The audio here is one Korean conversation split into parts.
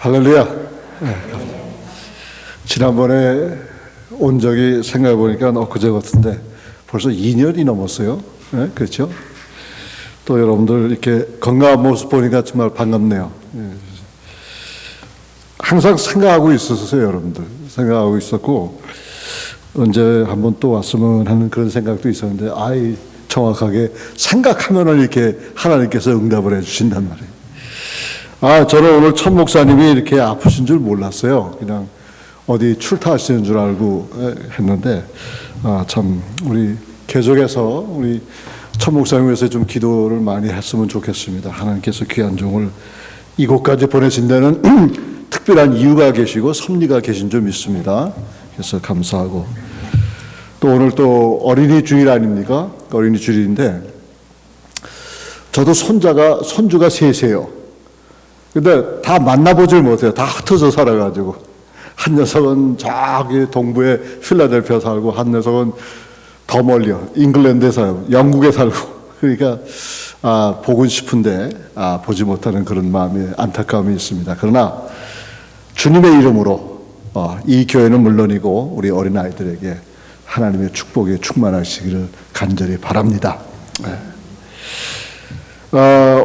할렐루야. 네. 지난번에 온 적이 생각해 보니까 엊그제 같은데 벌써 2년이 넘었어요. 네? 그렇죠? 또 여러분들 이렇게 건강한 모습 보니까 정말 반갑네요. 네. 항상 생각하고 있었어요, 여러분들. 생각하고 있었고 언제 한번 또 왔으면 하는 그런 생각도 있었는데 정확하게 생각하면은 이렇게 하나님께서 응답을 해주신단 말이에요. 저는 오늘 천 목사님이 이렇게 아프신 줄 몰랐어요. 그냥 어디 출타하시는 줄 알고 했는데, 참, 우리 계속해서 우리 천 목사님 위해서 좀 기도를 많이 했으면 좋겠습니다. 하나님께서 귀한 종을 이곳까지 보내신 데는 특별한 이유가 계시고 섭리가 계신 줄 믿습니다. 그래서 감사하고. 또 오늘 또 어린이 주일 아닙니까? 어린이 주일인데, 저도 손주가 셋이에요. 근데 다 만나보질 못해요. 다 흩어져 살아가지고. 한 녀석은 저기 동부의 필라델피아 살고, 한 녀석은 더 멀리요. 잉글랜드에 살고, 영국에 살고. 그러니까, 보고 싶은데, 보지 못하는 그런 마음이, 안타까움이 있습니다. 그러나, 주님의 이름으로, 이 교회는 물론이고, 우리 어린아이들에게 하나님의 축복에 충만하시기를 간절히 바랍니다. 네.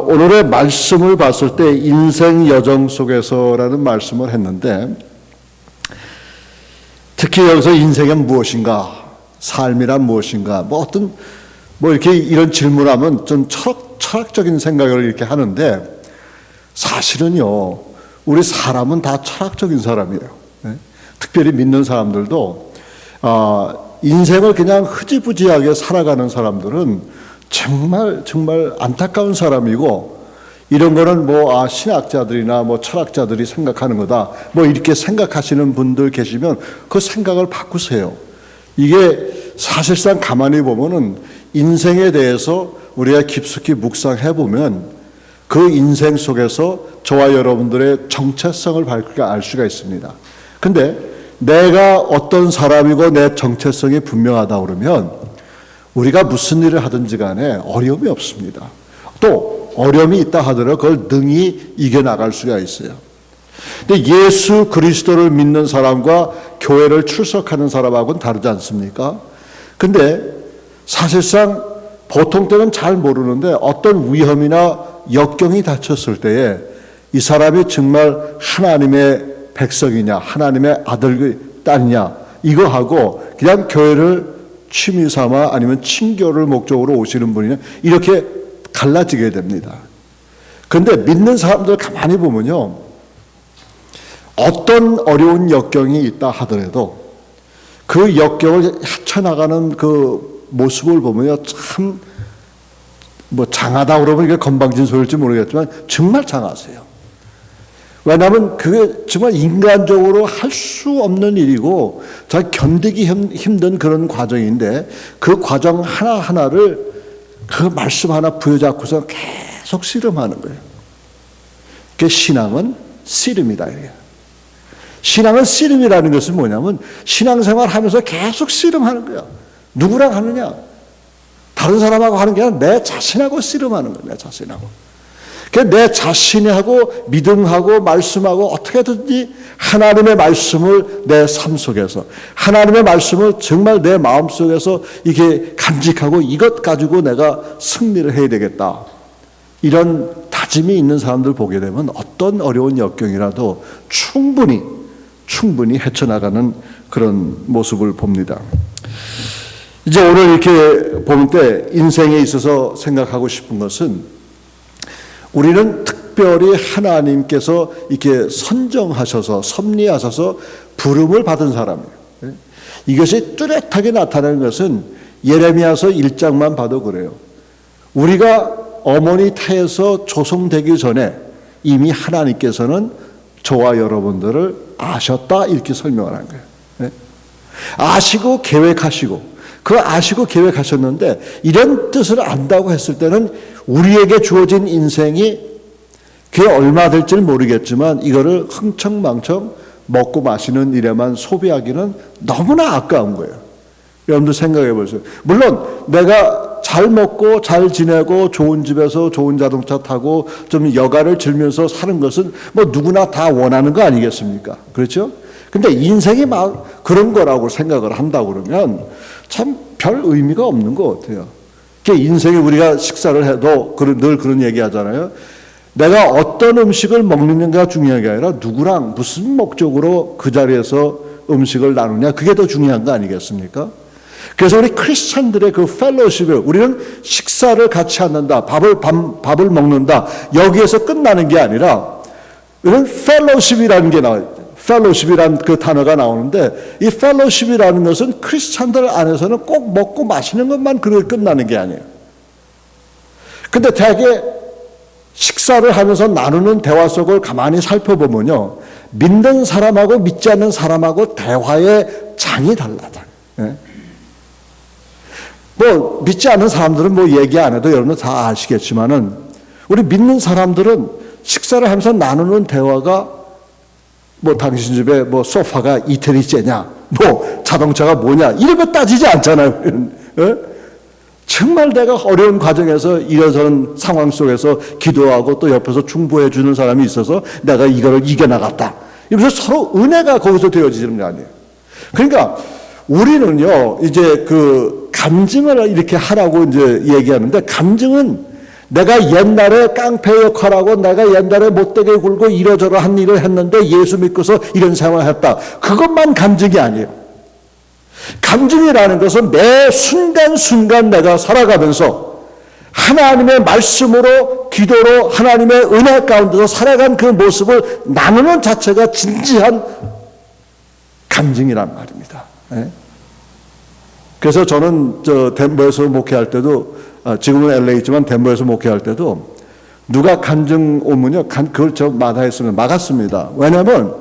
오늘의 말씀을 봤을 때 인생 여정 속에서라는 말씀을 했는데, 특히 여기서 인생은 무엇인가, 삶이란 무엇인가, 이렇게 이런 질문하면 좀 철학적인 생각을 이렇게 하는데, 사실은요, 우리 사람은 다 철학적인 사람이에요. 네? 특별히 믿는 사람들도, 인생을 그냥 흐지부지하게 살아가는 사람들은 정말 안타까운 사람이고, 이런 거는 신학자들이나 철학자들이 생각하는 거다, 이렇게 생각하시는 분들 계시면 그 생각을 바꾸세요. 이게 사실상 가만히 보면은 인생에 대해서 우리가 깊숙이 묵상해 보면 그 인생 속에서 저와 여러분들의 정체성을 알 수가 있습니다. 근데 내가 어떤 사람이고 내 정체성이 분명하다 그러면 우리가 무슨 일을 하든지 간에 어려움이 없습니다. 또 어려움이 있다 하더라도 그걸 능히 이겨나갈 수가 있어요. 근데 예수 그리스도를 믿는 사람과 교회를 출석하는 사람하고는 다르지 않습니까? 근데 사실상 보통 때는 잘 모르는데 어떤 위험이나 역경이 닥쳤을 때에 이 사람이 정말 하나님의 백성이냐, 하나님의 아들, 딸이냐, 이거 하고 그냥 교회를 취미 삼아 아니면 친교를 목적으로 오시는 분이냐, 이렇게 갈라지게 됩니다. 그런데 믿는 사람들 가만히 보면요, 어떤 어려운 역경이 있다 하더라도 그 역경을 헤쳐나가는 그 모습을 보면요, 참 장하다 그러면 이게 건방진 소리일지 모르겠지만 정말 장하세요. 왜냐하면 그게 정말 인간적으로 할 수 없는 일이고 잘 견디기 힘든 그런 과정인데, 그 과정 하나하나를 그 말씀 하나 부여잡고서 계속 씨름하는 거예요. 그게 신앙은 씨름이다. 신앙은 씨름이라는 것은 뭐냐면 신앙생활 하면서 계속 씨름하는 거야. 누구랑 하느냐? 다른 사람하고 하는 게 아니라 내 자신하고 씨름하는 거야. 내 자신하고. 내 자신하고 믿음하고 말씀하고 어떻게든지 하나님의 말씀을 내 삶 속에서, 하나님의 말씀을 정말 내 마음속에서 이게 간직하고 이것 가지고 내가 승리를 해야 되겠다, 이런 다짐이 있는 사람들 보게 되면 어떤 어려운 역경이라도 충분히 헤쳐나가는 그런 모습을 봅니다. 이제 오늘 이렇게 볼 때 인생에 있어서 생각하고 싶은 것은, 우리는 특별히 하나님께서 이렇게 선정하셔서 섭리하셔서 부름을 받은 사람이에요. 이것이 뚜렷하게 나타나는 것은 예레미야서 1장만 봐도 그래요. 우리가 어머니 태에서 조성되기 전에 이미 하나님께서는 저와 여러분들을 아셨다, 이렇게 설명을 한 거예요. 아시고 계획하시고, 그 아시고 계획하셨는데, 이런 뜻을 안다고 했을 때는 우리에게 주어진 인생이 그게 얼마 될지는 모르겠지만 이거를 흥청망청 먹고 마시는 일에만 소비하기는 너무나 아까운 거예요. 여러분들 생각해 보세요. 물론 내가 잘 먹고 잘 지내고 좋은 집에서 좋은 자동차 타고 좀 여가를 즐기면서 사는 것은 뭐 누구나 다 원하는 거 아니겠습니까? 그렇죠? 근데 인생이 막 그런 거라고 생각을 한다고 그러면 참 별 의미가 없는 것 같아요. 인생에 우리가 식사를 해도 늘 그런 얘기 하잖아요. 내가 어떤 음식을 먹느냐가 중요한 게 아니라 누구랑 무슨 목적으로 그 자리에서 음식을 나누냐, 그게 더 중요한 거 아니겠습니까? 그래서 우리 크리스찬들의 그 펠로십을, 우리는 식사를 같이 한다, 밥을 먹는다, 여기에서 끝나는 게 아니라 이런 펠로십이라는 게 나와요. 펠로십이라는 그 단어가 나오는데, 이 펠로십이라는 것은 크리스찬들 안에서는 꼭 먹고 마시는 것만 그렇게 끝나는 게 아니에요. 근데 대개 식사를 하면서 나누는 대화 속을 가만히 살펴보면요, 믿는 사람하고 믿지 않는 사람하고 대화의 장이 달라요. 예? 뭐 믿지 않는 사람들은 뭐 얘기 안 해도 여러분 다 아시겠지만은, 우리 믿는 사람들은 식사를 하면서 나누는 대화가 뭐 당신 집에 뭐 소파가 이태리째냐, 뭐 자동차가 뭐냐, 이런 거 따지지 않잖아요. 예? 정말 내가 어려운 과정에서 이런저런 상황 속에서 기도하고 또 옆에서 중보해 주는 사람이 있어서 내가 이거를 이겨나갔다, 이러면서 서로 은혜가 거기서 되어지는 거 아니에요. 그러니까 우리는요, 이제 그 간증을 이렇게 하라고 이제 얘기하는데, 간증은 내가 옛날에 깡패 역할하고 내가 옛날에 못되게 굴고 이러저러 한 일을 했는데 예수 믿고서 이런 생활을 했다, 그것만 간증이 아니에요. 간증이라는 것은 매 순간순간 내가 살아가면서 하나님의 말씀으로, 기도로, 하나님의 은혜 가운데서 살아간 그 모습을 나누는 자체가 진지한 간증이란 말입니다. 그래서 저는 덴버에서 목회할 때도, 지금은 LA 있지만 덴버에서 목회할 때도 누가 간증 오면요, 그걸 저 마다했으면 막았습니다. 왜냐하면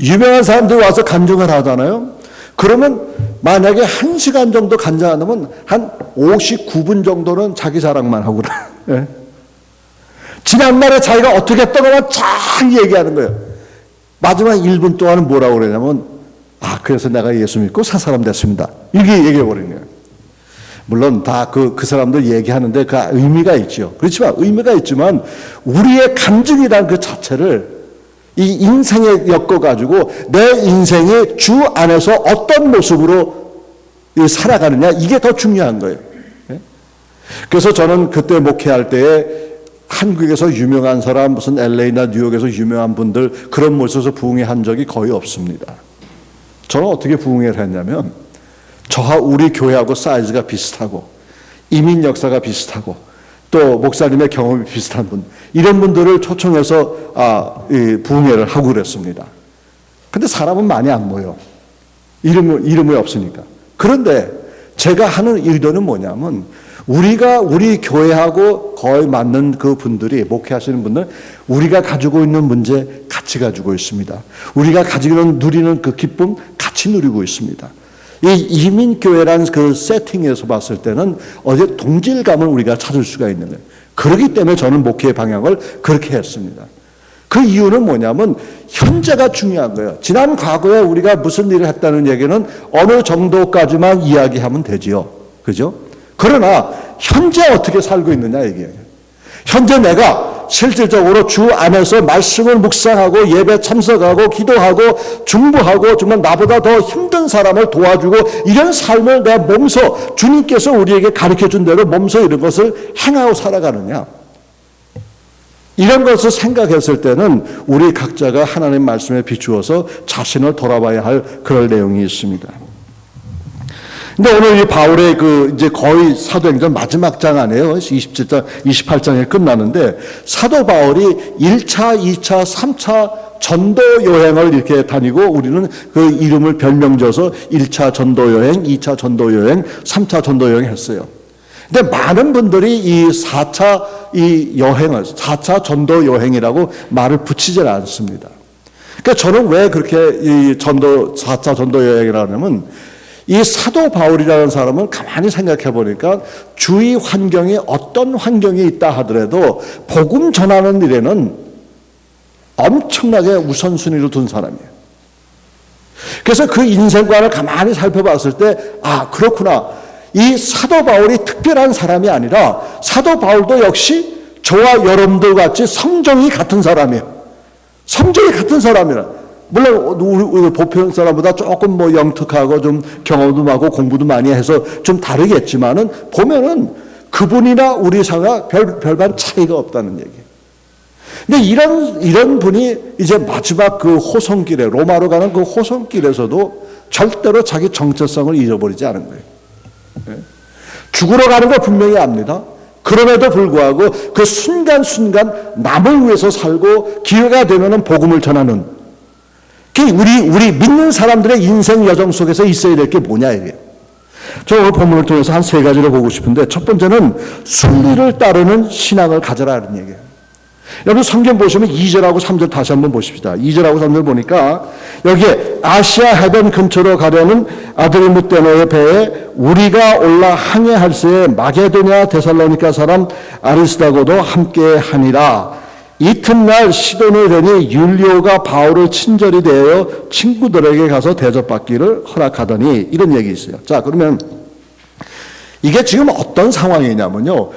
유명한 사람들이 와서 간증을 하잖아요. 그러면 만약에 1시간 정도 간증 안 하면 한 59분 정도는 자기 자랑만 하고 그래. 지난날에 자기가 어떻게 했던 것만 쫙 얘기하는 거예요. 마지막 1분 동안은 뭐라고 그러냐면, 그래서 내가 예수 믿고 새 사람 됐습니다, 이렇게 얘기해 버리는 거예요. 물론 다 그 사람들 얘기하는데 그 의미가 있죠. 그렇지만 의미가 있지만 우리의 간증이란 그 자체를 이 인생에 엮어가지고 내 인생이 주 안에서 어떤 모습으로 살아가느냐, 이게 더 중요한 거예요. 그래서 저는 그때 목회할 때에 한국에서 유명한 사람, 무슨 LA나 뉴욕에서 유명한 분들 그런 모습에서 부흥회 한 적이 거의 없습니다. 저는 어떻게 부흥회를 했냐면, 저와 우리 교회하고 사이즈가 비슷하고 이민 역사가 비슷하고 또 목사님의 경험이 비슷한 분, 이런 분들을 초청해서 부흥회를 하고 그랬습니다. 근데 사람은 많이 안 모여. 이름이 없으니까. 그런데 제가 하는 의도는 뭐냐면, 우리 교회하고 거의 맞는 그 분들이, 목회하시는 분들, 우리가 가지고 있는 문제 같이 가지고 있습니다. 우리가 누리는 그 기쁨 같이 누리고 있습니다. 이 이민교회라는 그 세팅에서 봤을 때는 어제 동질감을 우리가 찾을 수가 있는 거예요. 그렇기 때문에 저는 목회의 방향을 그렇게 했습니다. 그 이유는 뭐냐면, 현재가 중요한 거예요. 지난 과거에 우리가 무슨 일을 했다는 얘기는 어느 정도까지만 이야기하면 되지요. 그죠? 그러나 현재 어떻게 살고 있느냐 얘기예요. 현재 내가 실질적으로 주 안에서 말씀을 묵상하고 예배 참석하고 기도하고 중보하고 정말 나보다 더 힘든 사람을 도와주고 이런 삶을 내 몸소, 주님께서 우리에게 가르쳐준 대로 몸소 이런 것을 행하고 살아가느냐, 이런 것을 생각했을 때는 우리 각자가 하나님 말씀에 비추어서 자신을 돌아봐야 할 그럴 내용이 있습니다. 근데 오늘 이 바울의 이제 거의 사도행전 마지막 장 아니에요. 27장, 28장에 끝나는데, 사도 바울이 1차, 2차, 3차 전도 여행을 이렇게 다니고, 우리는 그 이름을 별명 줘서 1차 전도 여행, 2차 전도 여행, 3차 전도 여행 했어요. 근데 많은 분들이 이 4차 여행을 4차 전도 여행이라고 말을 붙이질 않습니다. 그러니까 저는 왜 그렇게 이 4차 전도 여행이라고 하냐면, 이 사도 바울이라는 사람은 가만히 생각해 보니까 주위 환경이 어떤 환경이 있다 하더라도 복음 전하는 일에는 엄청나게 우선순위를 둔 사람이에요. 그래서 그 인생관을 가만히 살펴봤을 때, 그렇구나. 이 사도 바울이 특별한 사람이 아니라 사도 바울도 역시 저와 여러분들 같이 성정이 같은 사람이에요. 성정이 같은 사람이라. 물론 우리 보편 사람보다 조금 뭐 영특하고 좀 경험도 많고 공부도 많이 해서 좀 다르겠지만은 보면은 그분이나 우리 사회가 별반 차이가 없다는 얘기예요. 근데 이런 분이 이제 마지막 그 호성길에, 로마로 가는 그 호성길에서도 절대로 자기 정체성을 잃어버리지 않은 거예요. 죽으러 가는 거 분명히 압니다. 그럼에도 불구하고 그 순간순간 남을 위해서 살고 기회가 되면은 복음을 전하는, 우리 믿는 사람들의 인생 여정 속에서 있어야 될 게 뭐냐 이게요. 저 오늘 본문을 통해서 한 세 가지를 보고 싶은데, 첫 번째는 순리를 따르는 신앙을 가져라는 얘기예요. 여러분 성경 보시면 2절하고 3절 다시 한번 보십시다. 2절하고 3절 보니까 여기에 아시아 해변 근처로 가려는 아드리무떼노의 배에 우리가 올라 항해할새에 마게도냐 데살로니가 사람 아리스다고도 함께 하니라. 이튿날 시돈을 되니 율리오가 바울을 친절히 대하여 친구들에게 가서 대접받기를 허락하더니, 이런 얘기 있어요. 자, 그러면 이게 지금 어떤 상황이냐면요.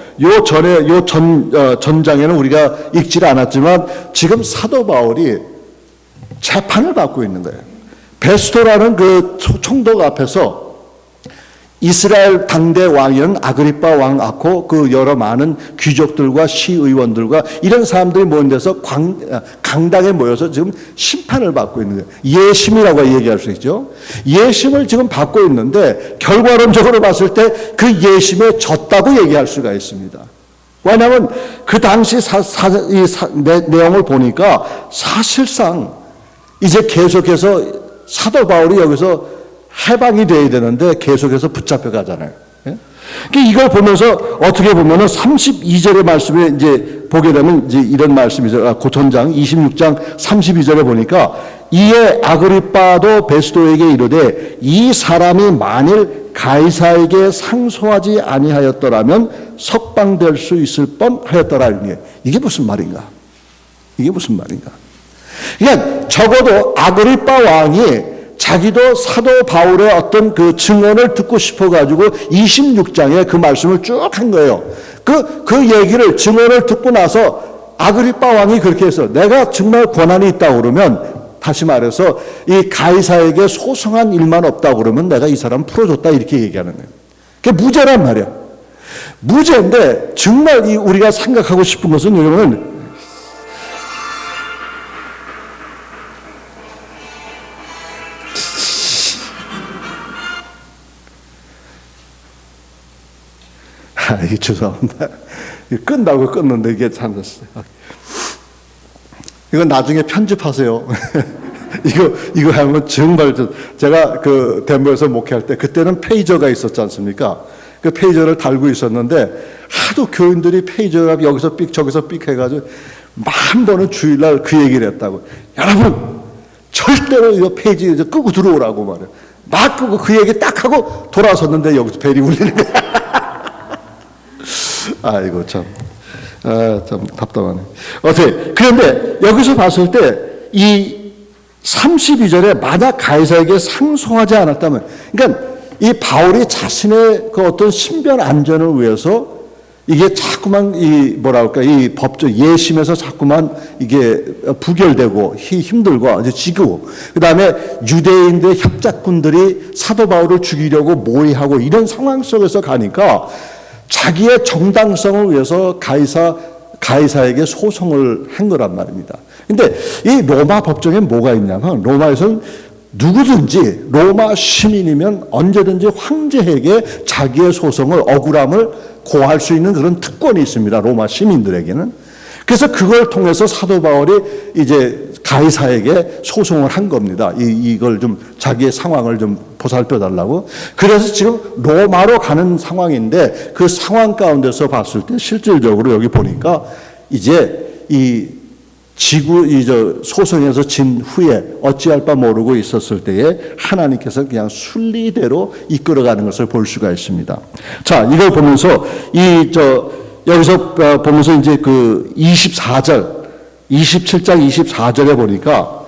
전장에는 우리가 읽지를 않았지만 지금 사도 바울이 재판을 받고 있는 거예요. 베스토라는 그 총독 앞에서 이스라엘 당대 왕이었는 아그리빠 왕 앞고 그 여러 많은 귀족들과 시의원들과 이런 사람들이 모인 데서 강당에 모여서 지금 심판을 받고 있는 거예요. 예심이라고 얘기할 수 있죠. 예심을 지금 받고 있는데 결과론적으로 봤을 때 그 예심에 졌다고 얘기할 수가 있습니다. 왜냐하면 그 당시 내용을 보니까 사실상 이제 계속해서 사도 바울이 여기서 해방이 돼야 되는데 계속해서 붙잡혀 가잖아요. 이걸 보면서 어떻게 보면은 32절의 말씀에 이제 보게 되면 이제 이런 말씀이죠. 고천장 26장 32절에 보니까 이에 아그리빠도 베스도에게 이르되 이 사람이 만일 가이사에게 상소하지 아니하였더라면 석방될 수 있을 뻔하였더라. 이게 무슨 말인가? 이게 무슨 말인가? 그러니까 적어도 아그리빠 왕이 자기도 사도 바울의 어떤 그 증언을 듣고 싶어가지고 26장에 그 말씀을 쭉 한 거예요. 그 얘기를, 증언을 듣고 나서 아그리빠 왕이 그렇게 해서 내가 정말 권한이 있다고 그러면, 다시 말해서 이 가이사에게 소송한 일만 없다고 그러면 내가 이 사람 풀어줬다, 이렇게 얘기하는 거예요. 그게 무죄란 말이야. 무죄인데 정말 우리가 생각하고 싶은 것은 여러분, 이게 죄송합니다. 끝나고 끊는데 이게 참았어요. 이거 나중에 편집하세요. 이거 하면 정말 제가 그 덴버에서 목회할 때 그때는 페이저가 있었지 않습니까? 그 페이저를 달고 있었는데 하도 교인들이 페이저가 여기서 삑 저기서 삑 해가지고 만 번은 주일날 그 얘기를 했다고. 여러분 절대로 이거 페이지 끄고 들어오라고 말해요. 막 끄고 그 얘기 딱 하고 돌아섰는데 여기서 벨이 울리는 거야. 아이고 참 답답하네. 그런데 여기서 봤을 때 이 32절에 만약 가이사에게 상소하지 않았다면, 그러니까 이 바울이 자신의 그 어떤 신변 안전을 위해서 이게 자꾸만 이 법적 예심에서 자꾸만 이게 부결되고 힘들고 이제 지고, 그 다음에 유대인들의 협작군들이 사도 바울을 죽이려고 모의하고 이런 상황 속에서 가니까 자기의 정당성을 위해서 가이사에게 소송을 한 거란 말입니다. 근데 이 로마 법정에 뭐가 있냐면, 로마에서는 누구든지 로마 시민이면 언제든지 황제에게 자기의 소송을, 억울함을 고할 수 있는 그런 특권이 있습니다. 로마 시민들에게는. 그래서 그걸 통해서 사도 바울이 이제 가이사에게 소송을 한 겁니다. 이걸 좀 자기의 상황을 좀 보살펴 달라고. 그래서 지금 로마로 가는 상황인데 그 상황 가운데서 봤을 때 실질적으로 여기 보니까 이제 이 소송에서 진 후에 어찌할 바 모르고 있었을 때에 하나님께서 그냥 순리대로 이끌어가는 것을 볼 수가 있습니다. 자, 이걸 보면서 여기서 보면서 이제 그 27장 24절에 보니까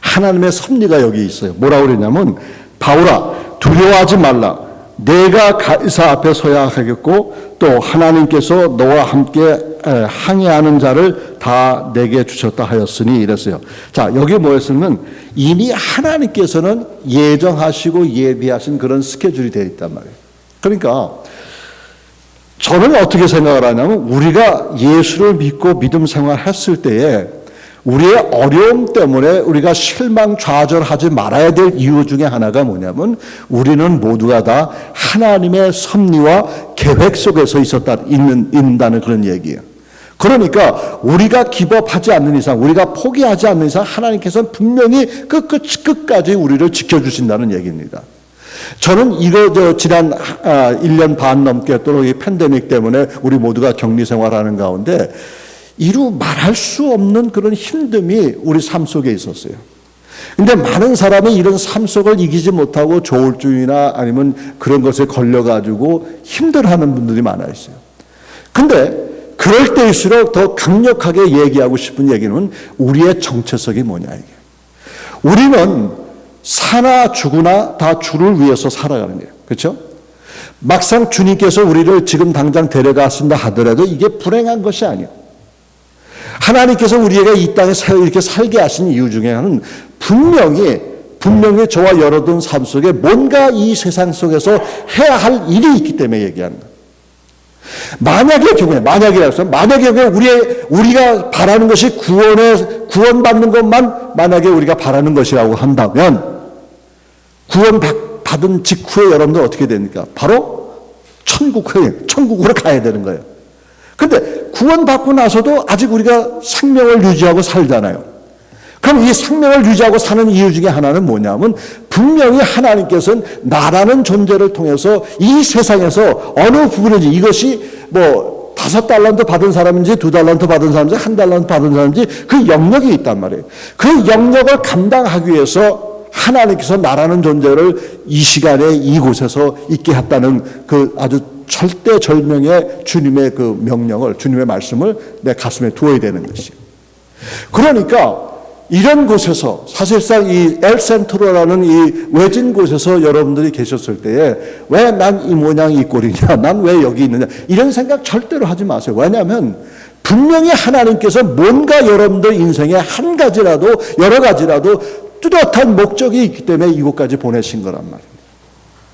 하나님의 섭리가 여기 있어요. 뭐라고 그러냐면, 바울아 두려워하지 말라. 내가 가이사 앞에 서야 하겠고 또 하나님께서 너와 함께 항해하는 자를 다 내게 주셨다 하였으니 이랬어요. 자, 여기 뭐였으면 이미 하나님께서는 예정하시고 예비하신 그런 스케줄이 되어 있단 말이에요. 그러니까 저는 어떻게 생각을 하냐면 우리가 예수를 믿고 믿음 생활했을 때에 우리의 어려움 때문에 우리가 실망 좌절하지 말아야 될 이유 중에 하나가 뭐냐면 우리는 모두가 다 하나님의 섭리와 계획 속에서 있는다는 그런 얘기예요. 그러니까 우리가 기법하지 않는 이상, 우리가 포기하지 않는 이상 하나님께서는 분명히 끝까지 우리를 지켜주신다는 얘기입니다. 저는 이거 지난 1년 반 넘게 또 이 팬데믹 때문에 우리 모두가 격리 생활하는 가운데 이루 말할 수 없는 그런 힘듦이 우리 삶 속에 있었어요. 근데 많은 사람이 이런 삶 속을 이기지 못하고 조울증이나 아니면 그런 것에 걸려가지고 힘들어하는 분들이 많아 있어요. 근데 그럴 때일수록 더 강력하게 얘기하고 싶은 얘기는 우리의 정체성이 뭐냐 이게. 우리는 사나 죽으나 다 주를 위해서 살아가는 거예요. 그렇죠? 막상 주님께서 우리를 지금 당장 데려가신다 하더라도 이게 불행한 것이 아니에요. 하나님께서 우리가 이 땅에 이렇게 살게 하신 이유 중에 하나는 분명히 저와 여러분 삶 속에 뭔가 이 세상 속에서 해야 할 일이 있기 때문에 얘기하는 거예요. 만약의 경우에 우리가 바라는 것이 구원받는 것만 만약에 우리가 바라는 것이라고 한다면 구원받은 직후에 여러분들 어떻게 됩니까? 바로 천국으로 가야 되는 거예요. 근데 구원받고 나서도 아직 우리가 생명을 유지하고 살잖아요. 그럼 이 생명을 유지하고 사는 이유 중에 하나는 뭐냐면 분명히 하나님께서는 나라는 존재를 통해서 이 세상에서 어느 부분인지 이것이 뭐 5달란트 받은 사람인지 2달란트 받은 사람인지 1달란트 받은 사람인지 그 영역이 있단 말이에요. 그 영역을 감당하기 위해서 하나님께서 나라는 존재를 이 시간에 이곳에서 있게 했다는 그 아주 절대절명의 주님의 그 명령을, 주님의 말씀을 내 가슴에 두어야 되는 것이에요. 그러니까 이런 곳에서 사실상 이 엘센트로라는 이 외진 곳에서 여러분들이 계셨을 때에 왜 난 이 모양 이 꼴이냐, 난 왜 여기 있느냐 이런 생각 절대로 하지 마세요. 왜냐하면 분명히 하나님께서 뭔가 여러분들 인생에 한 가지라도 여러 가지라도 뚜렷한 목적이 있기 때문에 이곳까지 보내신 거란 말이에요.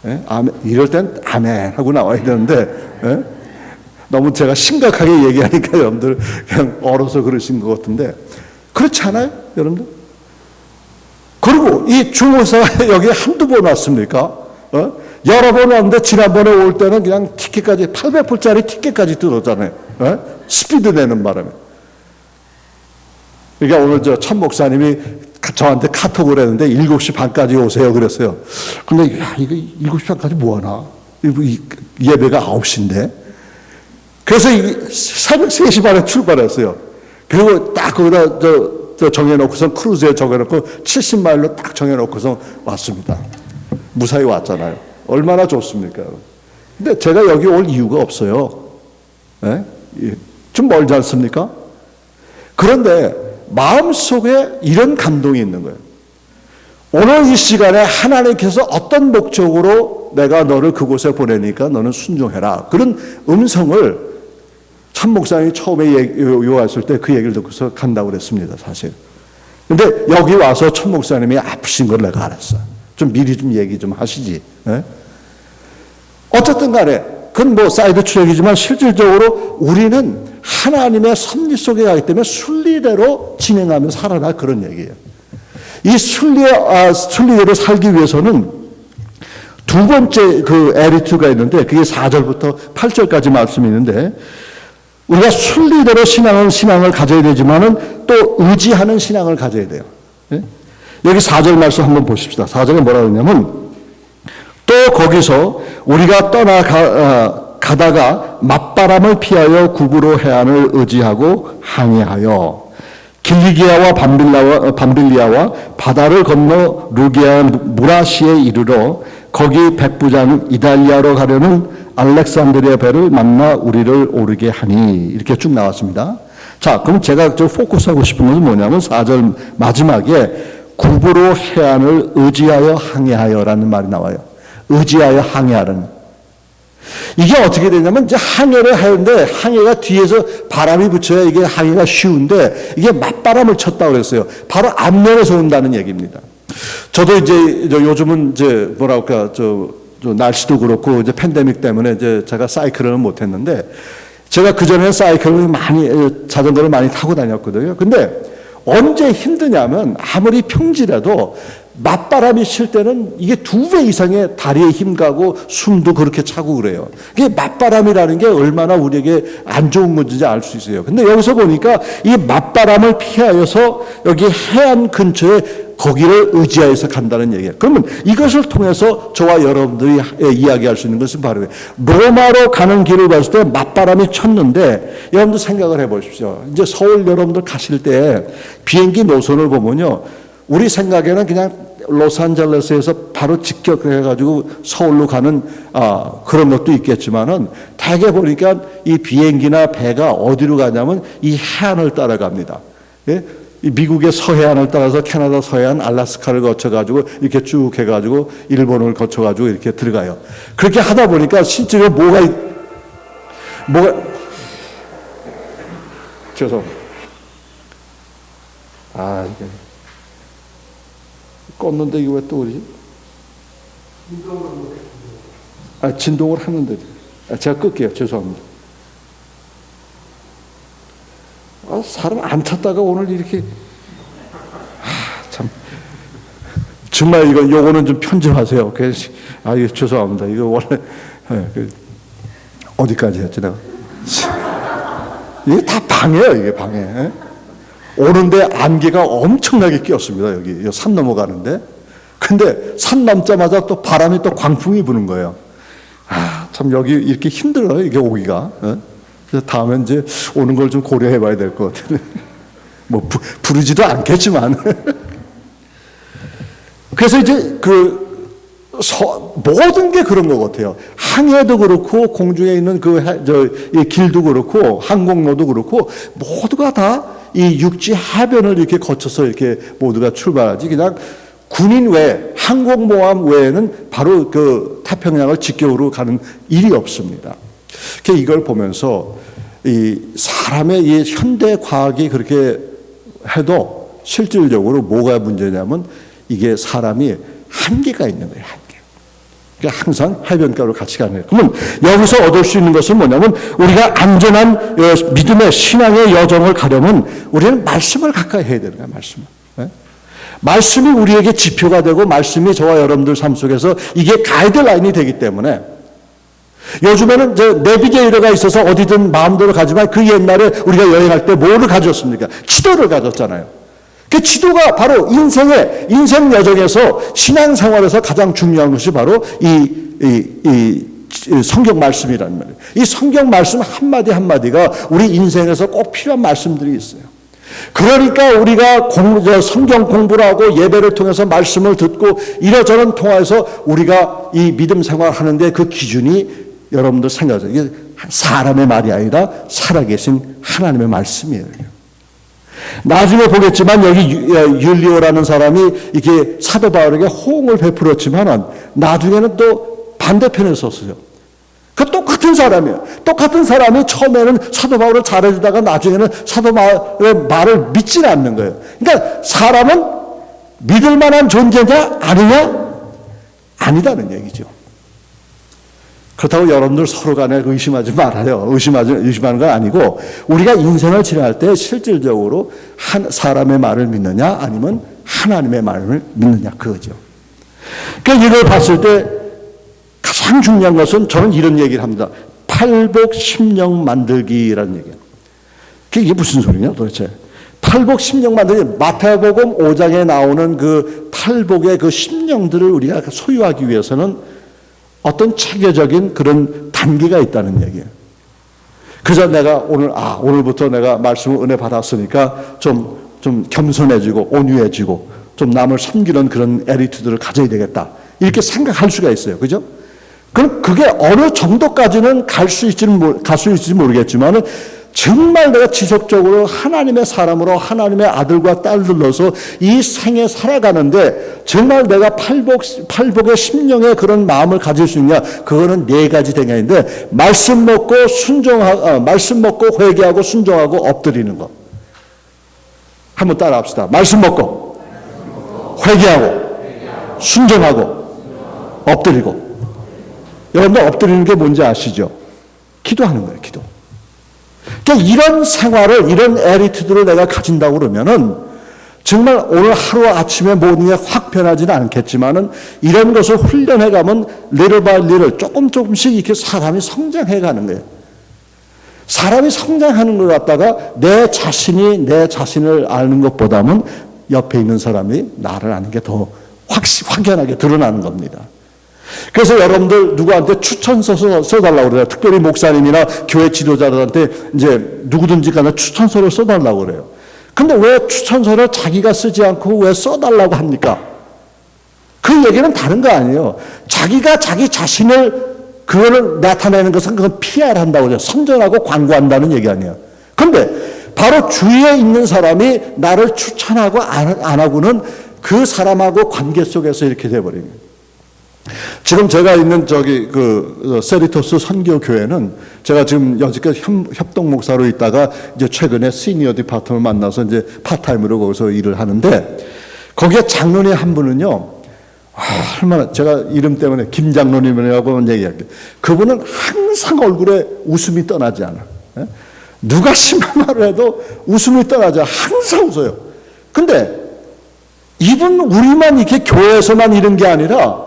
예? 아멘. 이럴 땐 아멘 하고 나와야 되는데 예? 너무 제가 심각하게 얘기하니까 여러분들 그냥 얼어서 그러신 것 같은데 그렇지 않아요? 여러분들? 그리고 이 중호사가 여기 한두 번 왔습니까? 여러 번 왔는데 지난번에 올 때는 그냥 티켓까지 800불짜리 티켓까지 뜯었잖아요. 스피드 내는 바람에. 그러니까 오늘 천 목사님이 저한테 카톡을 했는데 7시 반까지 오세요 그랬어요. 근데 야 이거 7시 반까지 뭐하나? 예배가 9시인데. 그래서 새벽 3시 반에 출발했어요. 그리고 딱 거기다 저 정해놓고서 크루즈에 정해놓고 70마일로 딱 정해놓고서 왔습니다. 무사히 왔잖아요. 얼마나 좋습니까? 근데 제가 여기 올 이유가 없어요. 네? 좀 멀지 않습니까? 그런데 마음속에 이런 감동이 있는 거예요. 오늘 이 시간에 하나님께서 어떤 목적으로 내가 너를 그곳에 보내니까 너는 순종해라. 그런 음성을 천 목사님이 처음에 요구했을 때 그 얘기를 듣고서 간다고 그랬습니다, 사실. 근데 여기 와서 천 목사님이 아프신 걸 내가 알았어. 좀 미리 좀 얘기 좀 하시지. 네? 어쨌든 간에, 그건 뭐 사이드 트랙이지만 실질적으로 우리는 하나님의 섭리 속에 가기 때문에 순리대로 진행하며 살아날 그런 얘기예요. 이 순리대로 살기 위해서는 두 번째 그 에리투가 있는데 그게 4절부터 8절까지 말씀이 있는데 우리가 순리대로 신앙을 가져야 되지만은 또 의지하는 신앙을 가져야 돼요. 예? 여기 4절 말씀 한번 보십시다. 4절에 뭐라고 했냐면 또 거기서 우리가 가다가 맞바람을 피하여 구브로 해안을 의지하고 항해하여 길리기아와 밤빌리아와 바다를 건너 루기아 무라시에 이르러 거기 백부장 이달리아로 가려는 알렉산드리아 배를 만나 우리를 오르게 하니 이렇게 쭉 나왔습니다. 자, 그럼 제가 좀 포커스하고 싶은 것은 뭐냐면 4절 마지막에 구브로 해안을 의지하여 항해하여라는 말이 나와요. 의지하여 항해하라는. 이게 어떻게 되냐면 이제 항해를 하는데 항해가 뒤에서 바람이 붙여야 이게 항해가 쉬운데 이게 맞바람을 쳤다고 그랬어요. 바로 앞면에서 온다는 얘기입니다. 저도 이제 요즘은 이제 뭐랄까 저 날씨도 그렇고 이제 팬데믹 때문에 이제 제가 사이클을 못 했는데 제가 그전에 사이클을 자전거를 많이 타고 다녔거든요. 근데 언제 힘드냐면 아무리 평지라도 맞바람이 칠 때는 이게 2배 이상의 다리에 힘 가고 숨도 그렇게 차고 그래요. 이게 맞바람이라는 게 얼마나 우리에게 안 좋은 건지 알 수 있어요. 근데 여기서 보니까 이 맞바람을 피하여서 여기 해안 근처에 거기를 의지하여서 간다는 얘기예요. 그러면 이것을 통해서 저와 여러분들이 이야기할 수 있는 것은 바로 로마로 가는 길을 봤을 때 맞바람이 쳤는데 여러분들 생각을 해보십시오. 이제 서울 여러분들 가실 때 비행기 노선을 보면요. 우리 생각에는 그냥 로스앤젤레스에서 바로 직격해가지고 서울로 가는 그런 것도 있겠지만은 대개 보니까 이 비행기나 배가 어디로 가냐면 이 해안을 따라갑니다. 예? 이 미국의 서해안을 따라서 캐나다 서해안, 알래스카를 거쳐가지고 이렇게 쭉 해가지고 일본을 거쳐가지고 이렇게 들어가요. 그렇게 하다 보니까 실제로 죄송합니다. 이게 껐는데 이거 왜 또 그러지? 진동을 하는데. 제가 끌게요. 죄송합니다. 사람 안 찾다가 오늘 이렇게. 참. 정말 요거는 좀 편집하세요. 이거 죄송합니다. 이거 원래, 어디까지 했지, 내가? 이게 다 방해예요, 이게 방해. 오는데 안개가 엄청나게 끼었습니다. 여기 산 넘어가는데. 근데 산 넘자마자 또 바람이 또 광풍이 부는 거예요. 참 여기 이렇게 힘들어요. 이게 오기가. 그래서 다음에 이제 오는 걸 좀 고려해 봐야 될 것 같아요. 뭐 부르지도 않겠지만. 그래서 이제 모든 게 그런 것 같아요. 항해도 그렇고 공중에 있는 이 길도 그렇고 항공로도 그렇고 모두가 다 이 육지 해변을 이렇게 거쳐서 이렇게 모두가 출발하지 그냥 군인 외 항공모함 외에는 바로 그 태평양을 직경으로 가는 일이 없습니다. 이걸 보면서 이 사람의 이 현대 과학이 그렇게 해도 실질적으로 뭐가 문제냐면 이게 사람이 한계가 있는 거예요. 그러니까 항상 해변가로 같이 가는 거예요. 그러면 여기서 얻을 수 있는 것은 뭐냐면 우리가 안전한 믿음의 신앙의 여정을 가려면 우리는 말씀을 가까이 해야 되는 거예요. 말씀을. 말씀이 우리에게 지표가 되고 말씀이 저와 여러분들 삶 속에서 이게 가이드라인이 되기 때문에 요즘에는 내비게이터가 있어서 어디든 마음대로 가지만 그 옛날에 우리가 여행할 때 뭐를 가졌습니까? 지도를 가졌잖아요. 그 지도가 바로 인생 여정에서 신앙생활에서 가장 중요한 것이 바로 이 성경 말씀이라는 말이에요. 이 성경 말씀 한마디 한마디가 우리 인생에서 꼭 필요한 말씀들이 있어요. 그러니까 우리가 성경 공부를 하고 예배를 통해서 말씀을 듣고 이러저런 통해서 우리가 이 믿음 생활하는데 그 기준이 여러분들 생각하세요. 이게 사람의 말이 아니라 살아계신 하나님의 말씀이에요. 나중에 보겠지만 여기 율리오라는 사람이 이게 사도 바울에게 호응을 베풀었지만 나중에는 또 반대편에 섰어요. 그 똑같은 사람이에요. 똑같은 사람이 처음에는 사도 바울을 잘해주다가 나중에는 사도 바울의 말을 믿지는 않는 거예요. 그러니까 사람은 믿을 만한 존재냐 아니냐 아니다는 얘기죠. 그렇다고 여러분들 서로 간에 의심하지 말아요. 의심하는 건 아니고 우리가 인생을 지나갈 때 실질적으로 한 사람의 말을 믿느냐 아니면 하나님의 말을 믿느냐 그거죠. 그러니까 이걸 봤을 때 가장 중요한 것은 저는 이런 얘기를 합니다. 팔복심령 만들기라는 얘기예요. 이게 무슨 소리냐 도대체. 팔복심령 만들기 마태복음 5장에 나오는 그 팔복의 그 심령들을 우리가 소유하기 위해서는 어떤 체계적인 그런 단계가 있다는 얘기예요. 그래서 내가 오늘부터 내가 말씀을 은혜 받았으니까 좀 겸손해지고 온유해지고 좀 남을 섬기는 그런 애티튜드를 가져야 되겠다. 이렇게 생각할 수가 있어요. 그죠? 그럼 그게 어느 정도까지는 갈 수 있을지 모르겠지만 정말 내가 지속적으로 하나님의 사람으로 하나님의 아들과 딸들로서 이 생에 살아가는데 정말 내가 팔복의 심령의 그런 마음을 가질 수 있냐? 그거는 네 가지 대가인데 말씀 먹고 말씀 먹고 회개하고 순종하고 엎드리는 것. 한번 따라합시다. 말씀 먹고 회개하고 순종하고 엎드리고. 여러분들 엎드리는 게 뭔지 아시죠? 기도하는 거예요. 기도. 그러니까 이런 생활을, 이런 에리트들을 내가 가진다고 그러면은 정말 오늘 하루 아침에 모든 게 확 변하지는 않겠지만은 이런 것을 훈련해 가면 little by little 조금씩 이렇게 사람이 성장해 가는 거예요. 사람이 성장하는 걸 갖다가 내 자신을 아는 것보다는 옆에 있는 사람이 나를 아는 게 더 확연하게 드러나는 겁니다. 그래서 여러분들 누구한테 추천서 써달라고 그래요. 특별히 목사님이나 교회 지도자들한테 이제 누구든지 간에 추천서를 써달라고 그래요. 근데 왜 추천서를 자기가 쓰지 않고 왜 써달라고 합니까? 그 얘기는 다른 거 아니에요. 자기가 자기 자신을 그거를 나타내는 것은 그건 PR 한다고 해요. 선전하고 광고한다는 얘기 아니에요. 근데 바로 주위에 있는 사람이 나를 추천하고 안 하고는 그 사람하고 관계 속에서 이렇게 돼버리는 거예요. 지금 제가 있는 세리토스 선교교회는 제가 지금 여지껏 협동 목사로 있다가 이제 최근에 시니어 디파트를 만나서 이제 파타임으로 거기서 일을 하는데 거기에 장로님 한 분은요, 얼마나 제가 이름 때문에 김 장로님이라고 얘기할게요. 그분은 항상 얼굴에 웃음이 떠나지 않아. 누가 심한 말을 해도 웃음이 떠나지 않아. 항상 웃어요. 근데 이분 우리만 이렇게 교회에서만 이런 게 아니라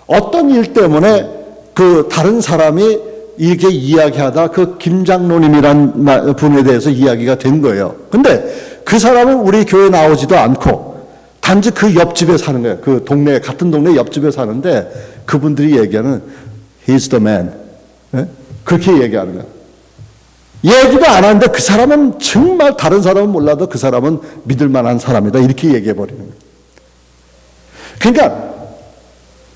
어떤 일 때문에 그 다른 사람이 이렇게 이야기하다 그 김 장로님이란 분에 대해서 이야기가 된 거예요. 근데 그 사람은 우리 교회에 나오지도 않고 단지 그 옆집에 사는 거예요. 그 동네, 같은 동네 옆집에 사는데 그분들이 얘기하는 He's the man. 그렇게 얘기하는 거예요. 얘기도 안 하는데 그 사람은 정말 다른 사람은 몰라도 그 사람은 믿을 만한 사람이다. 이렇게 얘기해 버리는 거예요. 그러니까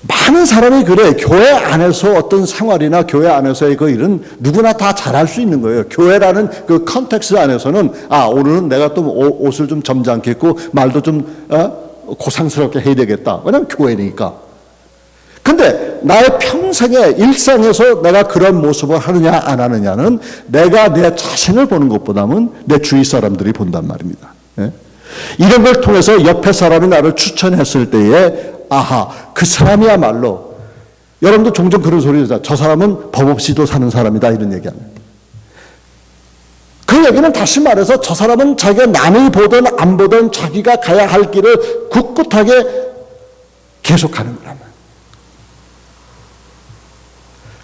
많은 사람이 그래. 교회 안에서 어떤 생활이나 교회 안에서의 그 일은 누구나 다 잘할 수 있는 거예요. 교회라는 그 컨텍스트 안에서는 오늘은 내가 또 옷을 좀 점잖게 입고 말도 좀 고상스럽게 해야 되겠다. 왜냐하면 교회니까. 근데 나의 평생의 일상에서 내가 그런 모습을 하느냐 안 하느냐는 내가 내 자신을 보는 것보다는 내 주위 사람들이 본단 말입니다. 이런 걸 통해서 옆에 사람이 나를 추천했을 때에 그 사람이야말로 여러분도 종종 그런 소리 하잖아요. 저 사람은 법 없이도 사는 사람이다 이런 얘기하는. 그 얘기는 다시 말해서 저 사람은 자기가 남이 보든 안 보든 자기가 가야 할 길을 굳굳하게 계속하는 거란.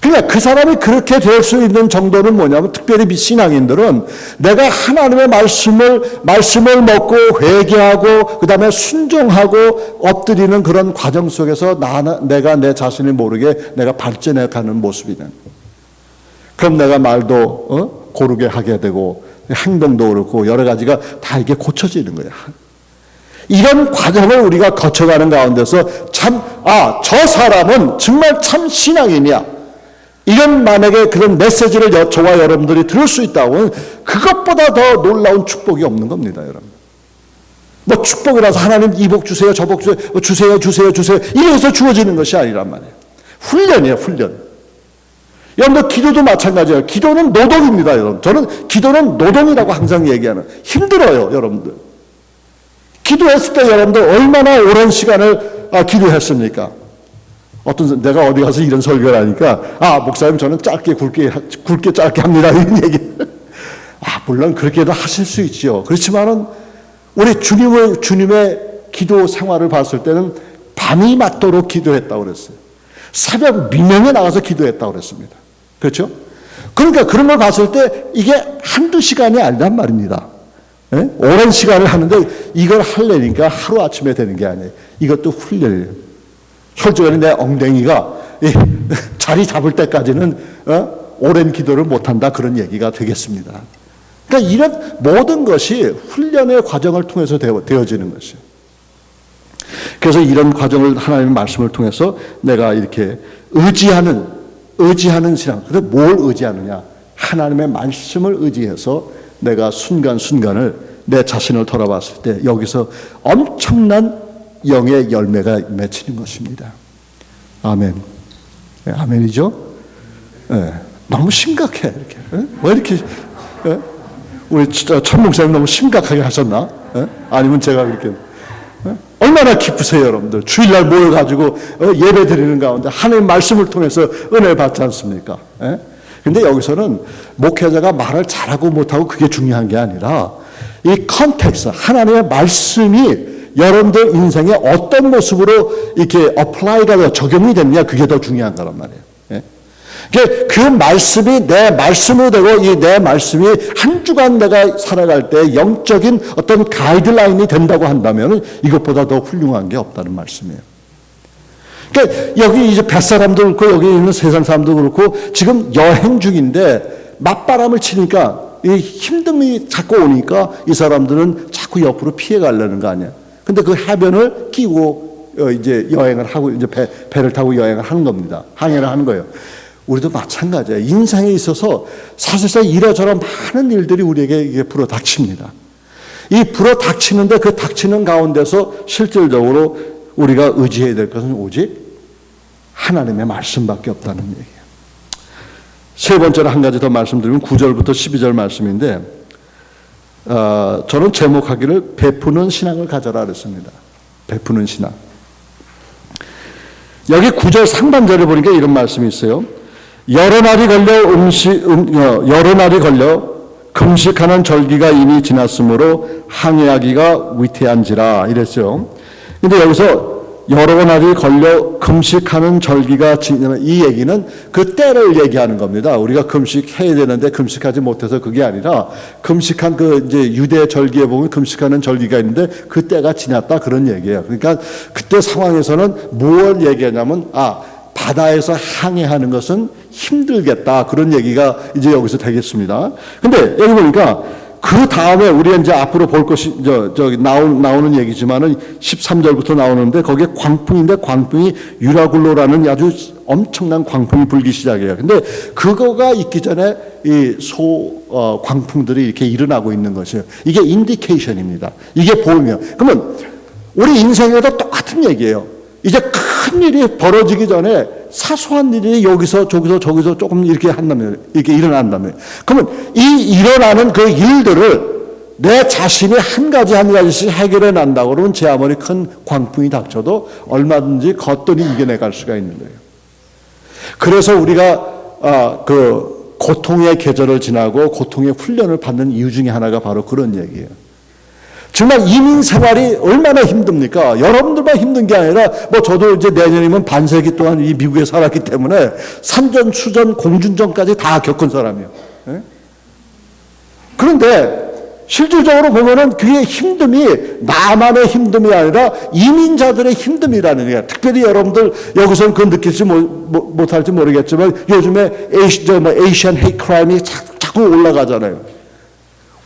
그러니까 그 사람이 그렇게 될 수 있는 정도는 뭐냐면 특별히 신앙인들은 내가 하나님의 말씀을 먹고 회개하고 그 다음에 순종하고 엎드리는 그런 과정 속에서 내가 내 자신을 모르게 내가 발전해 가는 모습이는. 그럼 내가 말도 고르게 하게 되고 행동도 그렇고 여러 가지가 다 이게 고쳐지는 거야. 이런 과정을 우리가 거쳐가는 가운데서 참 저 사람은 정말 참 신앙인이야. 이런 만약에 그런 메시지를 저와 여러분들이 들을 수 있다면 그것보다 더 놀라운 축복이 없는 겁니다, 여러분. 뭐 축복이라서 하나님 이 복 주세요, 저 복 주세요, 주세요. 이래서 주어지는 것이 아니란 말이에요. 훈련이에요, 훈련. 여러분들 기도도 마찬가지예요. 기도는 노동입니다, 여러분. 저는 기도는 노동이라고 항상 얘기하는. 힘들어요, 여러분들. 기도했을 때 여러분들 얼마나 오랜 시간을 기도했습니까? 내가 어디 가서 이런 설교를 하니까, 목사님 저는 굵게 짧게 합니다. 이런 얘기. 물론 그렇게도 하실 수 있죠. 그렇지만은, 우리 주님의 기도 생활을 봤을 때는 밤이 맞도록 기도했다고 그랬어요. 새벽 미명에 나가서 기도했다고 그랬습니다. 그렇죠? 그러니까 그런 걸 봤을 때 이게 한두 시간이 아니란 말입니다. 오랜 시간을 하는데 이걸 하려니까 하루아침에 되는 게 아니에요. 이것도 훈련이에요. 솔직히 내 엉덩이가 자리 잡을 때까지는 오랜 기도를 못한다 그런 얘기가 되겠습니다. 그러니까 이런 모든 것이 훈련의 과정을 통해서 되어지는 것이에요. 그래서 이런 과정을 하나님의 말씀을 통해서 내가 이렇게 의지하는 신앙. 근데 뭘 의지하느냐? 하나님의 말씀을 의지해서 내가 순간순간을 내 자신을 돌아봤을 때 여기서 엄청난 영의 열매가 맺히는 것입니다. 아멘. 네, 아멘이죠? 네, 너무 심각해 이렇게. 네? 왜 이렇게? 네? 우리 천 목사님 너무 심각하게 하셨나? 네? 아니면 제가 그렇게? 네? 얼마나 기쁘세요, 여러분들. 주일날 모여가지고 예배 드리는 가운데 하나님 말씀을 통해서 은혜를 받지 않습니까? 근데 여기서는 목회자가 말을 잘하고 못하고 그게 중요한 게 아니라 이 컨텍스트, 하나님의 말씀이 여러분들 인생에 어떤 모습으로 이렇게 어플라이가 적용이 됐냐, 그게 더 중요한 거란 말이에요. 그 말씀이 내 말씀으로 되고 이 내 말씀이 한 주간 내가 살아갈 때 영적인 어떤 가이드라인이 된다고 한다면 이것보다 더 훌륭한 게 없다는 말씀이에요. 그러니까 여기 이제 뱃사람도 그렇고 여기 있는 세상 사람도 그렇고 지금 여행 중인데 맞바람을 치니까 이 힘듦이 자꾸 오니까 이 사람들은 자꾸 옆으로 피해 가려는 거 아니야. 근데 그 해변을 끼고 이제 여행을 하고 이제 배를 타고 여행을 하는 겁니다. 항해를 하는 거예요. 우리도 마찬가지예요. 인생에 있어서 사실상 이러저러 많은 일들이 우리에게 이게 불어닥칩니다. 이 불어닥치는데 그 닥치는 가운데서 실질적으로 우리가 의지해야 될 것은 오직 하나님의 말씀밖에 없다는 얘기예요. 세 번째로 한 가지 더 말씀드리면 9절부터 12절 말씀인데 저는 제목하기를 베푸는 신앙을 가져라 그랬습니다. 베푸는 신앙. 여기 9절 상반절에 보니까 이런 말씀이 있어요. 여러 날이 걸려 금식하는 절기가 이미 지났으므로 항해하기가 위태한지라 이랬어요. 근데 여기서 여러 날이 걸려 금식하는 절기가 지나면 이 얘기는 그 때를 얘기하는 겁니다. 우리가 금식해야 되는데 금식하지 못해서 그게 아니라 금식한 그 이제 유대 절기에 보면 금식하는 절기가 있는데 그 때가 지났다 그런 얘기예요. 그러니까 그때 상황에서는 뭘 얘기하냐면 바다에서 항해하는 것은 힘들겠다 그런 얘기가 이제 여기서 되겠습니다. 근데 여기 보니까 그 다음에 우리가 이제 앞으로 볼 것이 나오는 얘기지만은 13절부터 나오는데 거기에 광풍인데 광풍이 유라굴로라는 아주 엄청난 광풍이 불기 시작해요. 근데 그거가 있기 전에 이 광풍들이 이렇게 일어나고 있는 것이에요. 이게 인디케이션입니다. 이게 보이면 그러면 우리 인생에도 똑같은 얘기예요. 이제 큰 일이 벌어지기 전에 사소한 일이 여기서 저기서 조금 이렇게 한다면 이렇게 일어난다면 그러면 이 일어나는 그 일들을 내 자신이 한 가지씩 해결해 난다고 그러면 제 아무리 큰 광풍이 닥쳐도 얼마든지 걷더니 이겨내갈 수가 있는 거예요. 그래서 우리가 그 고통의 계절을 지나고 고통의 훈련을 받는 이유 중에 하나가 바로 그런 얘기예요. 정말 이민 생활이 얼마나 힘듭니까? 여러분들만 힘든 게 아니라 저도 이제 내년이면 반세기 동안 이 미국에 살았기 때문에 산전, 수전, 공준전까지 다 겪은 사람이에요. 그런데 실질적으로 보면은 그의 힘듦이 나만의 힘듦이 아니라 이민자들의 힘듦이라는 거예요. 특별히 여러분들 여기서는 그건 느낄지 못할지 모르겠지만 요즘에 에이시안 헤이트 크라임이 자꾸 올라가잖아요.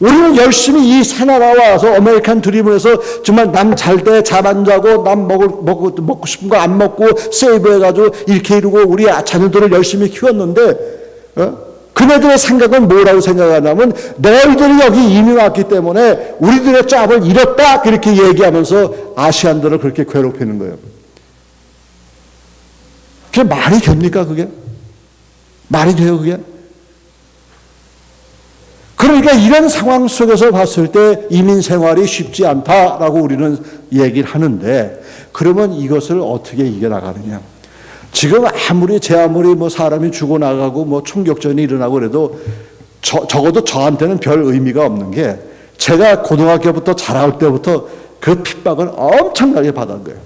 우리는 열심히 이 새나라에 와서 아메리칸 드림을 해서 정말 남 잘 때 잠 안 자고 남 먹고 싶은 거 안 먹고 세이브해가지고 이렇게 이루고 우리 자녀들을 열심히 키웠는데 그네들의 생각은 뭐라고 생각하냐면 너희들이 여기 이민 왔기 때문에 우리들의 짭을 잃었다 그렇게 얘기하면서 아시안들을 그렇게 괴롭히는 거예요. 그게 말이 됩니까 그게? 말이 돼요 그게? 그러니까 이런 상황 속에서 봤을 때 이민 생활이 쉽지 않다라고 우리는 얘기를 하는데 그러면 이것을 어떻게 이겨나가느냐. 지금 아무리 사람이 죽어나가고 총격전이 일어나고 그래도 적어도 저한테는 별 의미가 없는 게 제가 고등학교부터 자라올 때부터 그 핍박을 엄청나게 받은 거예요.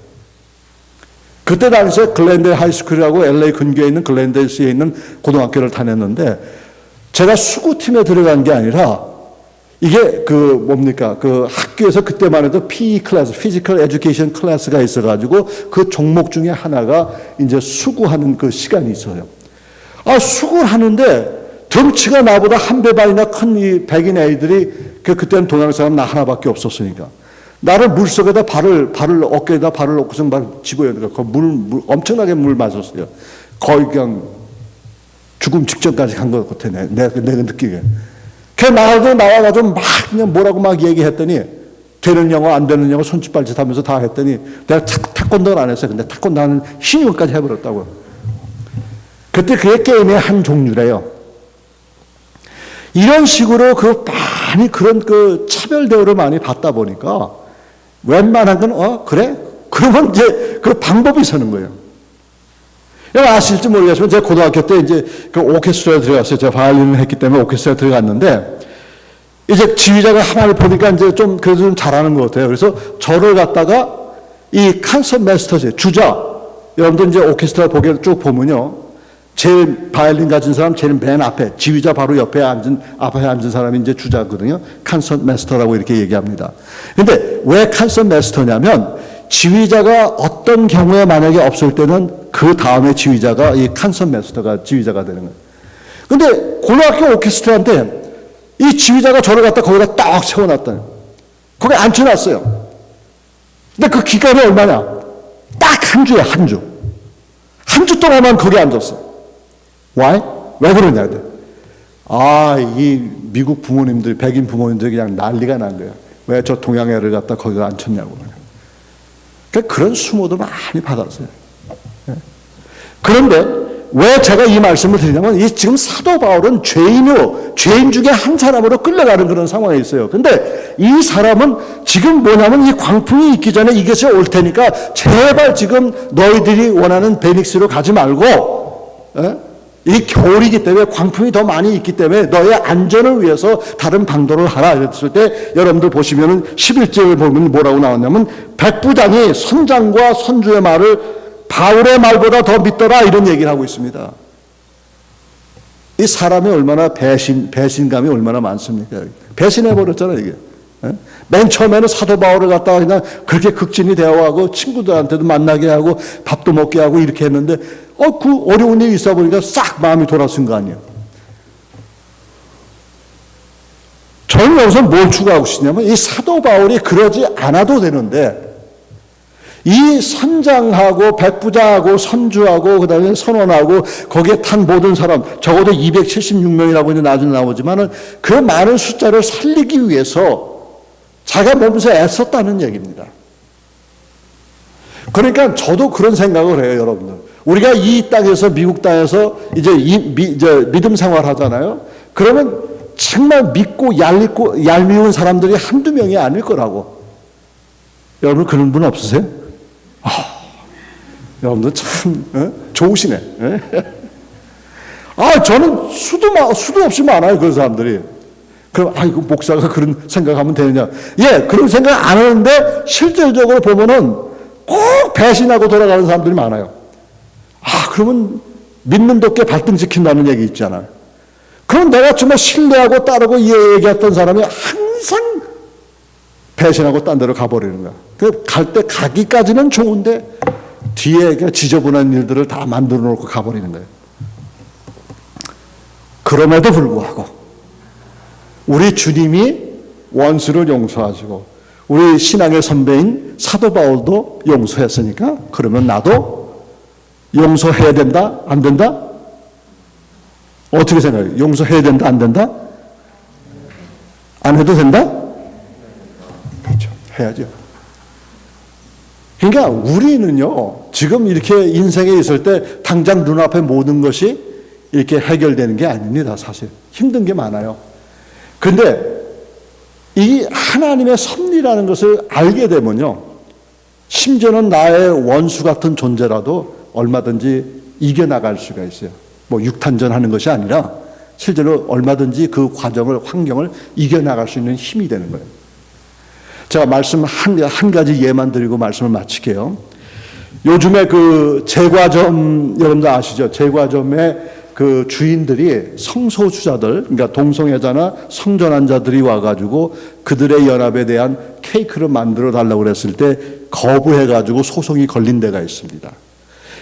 그때 당시에 글렌데일 하이스쿨이라고 LA 근교에 있는 글렌데일스에 있는 고등학교를 다녔는데 제가 수구팀에 들어간 게 아니라 이게 그 학교에서 그때만 해도 PE 클래스, 피지컬 에듀케이션 클래스가 있어가지고 그 종목 중에 하나가 이제 수구하는 그 시간이 있어요. 수구를 하는데 덩치가 나보다 한 배 반이나 큰 이 백인 애들이 그때는 동양 사람 나 하나밖에 없었으니까 나를 물 속에다 어깨에다 발을 놓고서 막 집어야 돼요. 엄청나게 물 마셨어요. 거의 그냥 죽음 직전까지 간 것 같아. 내가 느끼게. 걔 나와가지고 막 그냥 뭐라고 막 얘기했더니 되는 영어 안 되는 영어 손짓 발짓 하면서 다 했더니 내가 태권도를 안 했어요. 근데 태권도 하는 신용까지 해버렸다고. 그때 그게 게임의 한 종류래요. 이런 식으로 많이 그런 차별 대우를 많이 받다 보니까 웬만한 건 그래? 그러면 이제 그 방법이 서는 거예요. 여러분 아실지 모르겠지만 제가 고등학교 때 이제 그 오케스트라에 들어갔어요. 제가 바이올린을 했기 때문에 오케스트라에 들어갔는데 이제 지휘자가 하나를 보니까 이제 그래도 좀 잘하는 것 같아요. 그래서 저를 갖다가 이 콘서트 마스터즈 주자, 여러분들 이제 오케스트라 보게 쭉 보면요, 제일 바이올린 가진 사람 제일 맨 앞에, 지휘자 바로 앞에 앉은 사람이 이제 주자거든요. 콘서트 마스터라고 이렇게 얘기합니다. 근데 왜 콘서트 마스터냐면 지휘자가 어떤 경우에 만약에 없을 때는 그 다음에 지휘자가 이 콘서트 마스터가 지휘자가 되는 거예요. 근데 고등학교 오케스트라인데 이 지휘자가 저를 갖다 거기다 딱 세워놨다. 거기 앉혀놨어요. 근데 그 기간이 얼마냐? 딱 한 주야, 한 주. 한 주 동안만 거기 앉았어. Why? 왜 그러냐? 이 미국 부모님들, 백인 부모님들이 그냥 난리가 난 거야. 왜 저 동양애를 갖다 거기다 앉혔냐고. 그러니까 그런 수모도 많이 받았어요. 그런데 왜 제가 이 말씀을 드리냐면 지금 사도 바울은 죄인 중에 한 사람으로 끌려가는 그런 상황에 있어요. 근데 이 사람은 지금 뭐냐면 이 광풍이 있기 전에 이것이 올 테니까 제발 지금 너희들이 원하는 베닉스로 가지 말고 이 겨울이기 때문에 광풍이 더 많이 있기 때문에 너의 안전을 위해서 다른 방도를 하라. 그랬을 때 여러분들 보시면은 11절을 보면 뭐라고 나왔냐면 백부장이 선장과 선주의 말을 바울의 말보다 더 믿더라 이런 얘기를 하고 있습니다. 이 사람이 얼마나 배신감이 얼마나 많습니까? 배신해버렸잖아요, 이게. 맨 처음에는 사도 바울을 갖다가 그냥 그렇게 극진히 대화하고 친구들한테도 만나게 하고 밥도 먹게 하고 이렇게 했는데 그 어려운 일이 있어 보니까 싹 마음이 돌아선 거 아니에요. 저는 여기서 뭘 추구하고 싶냐면 이 사도 바울이 그러지 않아도 되는데 이 선장하고 백부장하고 선주하고 그다음에 선원하고 거기에 탄 모든 사람 적어도 276명이라고 이제 나중에 나오지만은 그 많은 숫자를 살리기 위해서 자기가 몸소 애썼다는 얘기입니다. 그러니까 저도 그런 생각을 해요, 여러분들. 우리가 이 땅에서 미국 땅에서 이제 믿음 생활 하잖아요. 그러면 정말 믿고 얄미운 사람들이 한두 명이 아닐 거라고. 여러분 그런 분 없으세요? 여러분들 참 좋으시네. 저는 수도 없이 많아요, 그런 사람들이. 그럼 이거 목사가 그런 생각하면 되느냐? 그런 생각 안 하는데 실질적으로 보면은 꼭 배신하고 돌아가는 사람들이 많아요. 그러면 믿는 덕에 발등지킨다는 얘기 있잖아요. 그럼 내가 정말 신뢰하고 따르고 얘기했던 사람이 항상 배신하고 딴 데로 가버리는 거야. 갈 때 가기까지는 좋은데 뒤에 지저분한 일들을 다 만들어 놓고 가버리는 거예요. 그럼에도 불구하고 우리 주님이 원수를 용서하시고 우리 신앙의 선배인 사도 바울도 용서했으니까 그러면 나도 용서해야 된다? 안 된다? 어떻게 생각해요? 용서해야 된다? 안 된다? 안 해도 된다? 그렇죠. 해야죠. 그러니까 우리는요, 지금 이렇게 인생에 있을 때 당장 눈앞에 모든 것이 이렇게 해결되는 게 아닙니다, 사실. 힘든 게 많아요. 근데 이 하나님의 섭리라는 것을 알게 되면요, 심지어는 나의 원수 같은 존재라도 얼마든지 이겨나갈 수가 있어요. 뭐 육탄전 하는 것이 아니라 실제로 얼마든지 그 과정을, 환경을 이겨나갈 수 있는 힘이 되는 거예요. 제가 말씀 한 가지 예만 드리고 말씀을 마칠게요. 요즘에 그 제과점, 여러분들 아시죠? 제과점의 그 주인들이 성소수자들, 그러니까 동성애자나 성전환자들이 와가지고 그들의 연합에 대한 케이크를 만들어 달라고 그랬을 때 거부해가지고 소송이 걸린 데가 있습니다.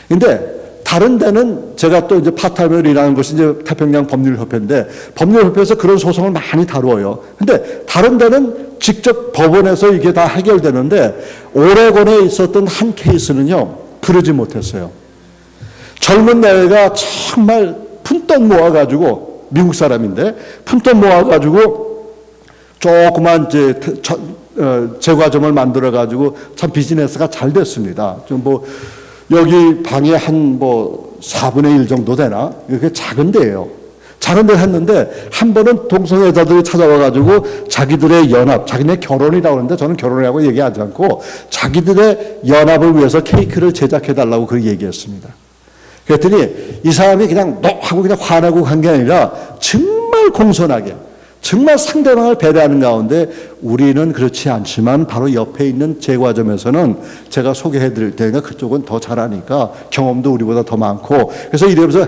근데 다른 데는 제가 또 이제 파타임을 일하는 것이 이제 태평양 법률협회인데 법률협회에서 그런 소송을 많이 다루어요. 근데 다른 데는 직접 법원에서 이게 다 해결되는데 오레곤에 있었던 한 케이스는요, 그러지 못했어요. 젊은 내가 정말 푼돈 모아가지고, 미국 사람인데 푼돈 모아가지고 조그만 제과점을 만들어가지고 참 비즈니스가 잘 됐습니다. 좀 뭐 여기 방에 한 뭐 4분의 1 정도 되나? 이렇게 작은 데예요. 작은 데 했는데 한 번은 동성애자들이 찾아와가지고 자기들의 연합, 자기네 결혼이라고 하는데 저는 결혼이라고 얘기하지 않고 자기들의 연합을 위해서 케이크를 제작해달라고 그렇게 얘기했습니다. 그랬더니 이 사람이 그냥 너 하고 그냥 화내고 간 게 아니라 정말 공손하게, 정말 상대방을 배려하는 가운데 우리는 그렇지 않지만 바로 옆에 있는 제과점에서는 제가 소개해 드릴 테니까 그쪽은 더 잘하니까 경험도 우리보다 더 많고 그래서 이러면서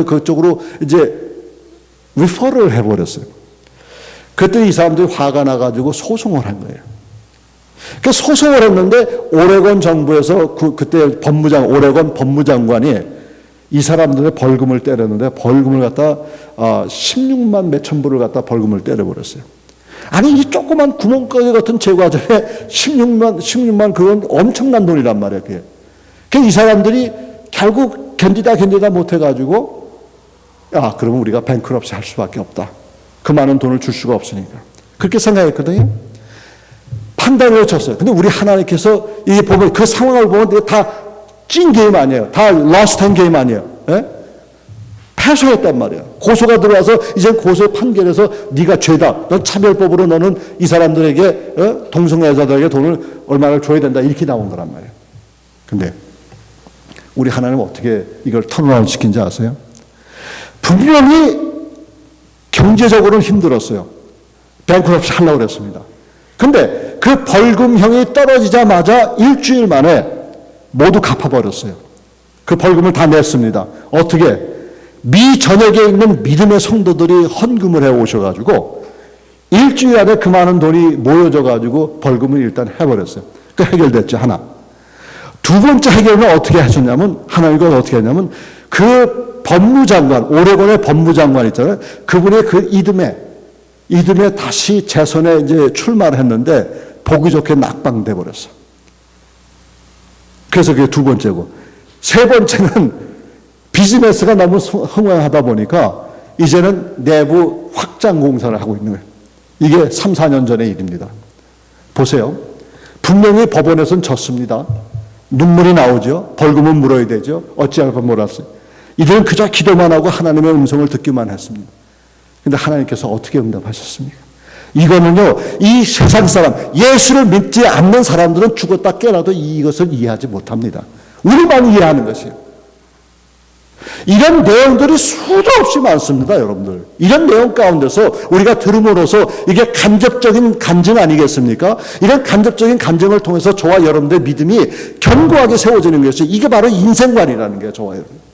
그쪽으로 이제 리퍼를 해버렸어요. 그때 이 사람들이 화가 나가지고 소송을 한 거예요. 그 소송을 했는데 오레곤 정부에서 그때 오레곤 법무장관이 이 사람들의 벌금을 때렸는데 벌금을 갖다 16만 몇천 불을 갖다 벌금을 때려버렸어요. 아니 이 조그만 구멍가게 같은 제과점에 16만 그건 엄청난 돈이란 말이에요. 그게. 이 사람들이 결국 견디다 못해가지고 그러면 우리가 뱅크럽시 할 수밖에 없다. 그 많은 돈을 줄 수가 없으니까. 그렇게 생각했거든요. 판단을 쳤어요. 근데 우리 하나님께서 이게 보면 그 상황을 보면 다 찐 게임 아니에요. 다 러스트한 게임 아니에요. 예? 패소했단 말이에요. 고소가 들어와서 이제 고소 판결에서 네가 죄다. 넌 차별법으로 너는 이 사람들에게 동성애자들에게 돈을 얼마를 줘야 된다. 이렇게 나온 거란 말이에요. 근데 우리 하나님은 어떻게 이걸 턴어라운드 시킨지 아세요? 분명히 경제적으로는 힘들었어요. 뱅크럽시 하려고 그랬습니다. 근데 그 벌금형이 떨어지자마자 일주일 만에 모두 갚아버렸어요. 그 벌금을 다 냈습니다. 어떻게? 미 전역에 있는 믿음의 성도들이 헌금을 해오셔가지고 일주일 안에 그 많은 돈이 모여져가지고 벌금을 일단 해버렸어요. 그 해결됐죠, 하나. 두 번째 해결은 어떻게 하셨냐면, 하나님과 어떻게 했냐면, 그 법무장관, 오레곤의 법무장관 있잖아요. 그분의 그 이듬해 다시 재선에 이제 출마를 했는데 보기 좋게 낙방돼 버렸어. 그래서 그게 두 번째고, 세 번째는 비즈니스가 너무 흥황하다 보니까 이제는 내부 확장 공사를 하고 있는 거예요. 이게 3, 4년 전의 일입니다. 보세요. 분명히 법원에서는 졌습니다. 눈물이 나오죠. 벌금은 물어야 되죠. 어찌할 건 몰랐어요. 이들은 그저 기도만 하고 하나님의 음성을 듣기만 했습니다. 그런데 하나님께서 어떻게 응답하셨습니까? 이거는요, 이 세상 사람, 예수를 믿지 않는 사람들은 죽었다 깨어나도 이것을 이해하지 못합니다. 우리만 이해하는 것이에요. 이런 내용들이 수도 없이 많습니다, 여러분들. 이런 내용 가운데서 우리가 들음으로써 이게 간접적인 간증 아니겠습니까? 이런 간접적인 간증을 통해서 저와 여러분들의 믿음이 견고하게 세워지는 것이 이게 바로 인생관이라는 거예요, 저와 여러분.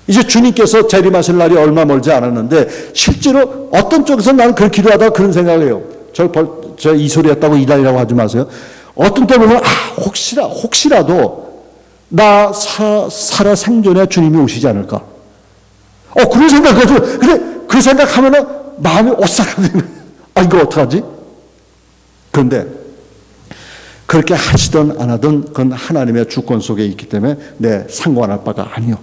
이제 주님께서 재림하실 날이 얼마 멀지 않았는데 실제로 어떤 쪽에서 나는 그걸 기도하다가 그런 생각을 해요. 저 이 소리 했다고 이단이라고 하지 마세요. 어떤 때 보면 혹시라도 나 살아 생전에 주님이 오시지 않을까. 그런 생각을 가지고 근데 그 생각하면은 마음이 오싹하거든요. 이거 어떡하지? 그런데 그렇게 하시든 안 하든 그건 하나님의 주권 속에 있기 때문에 내 상관할 바가 아니요.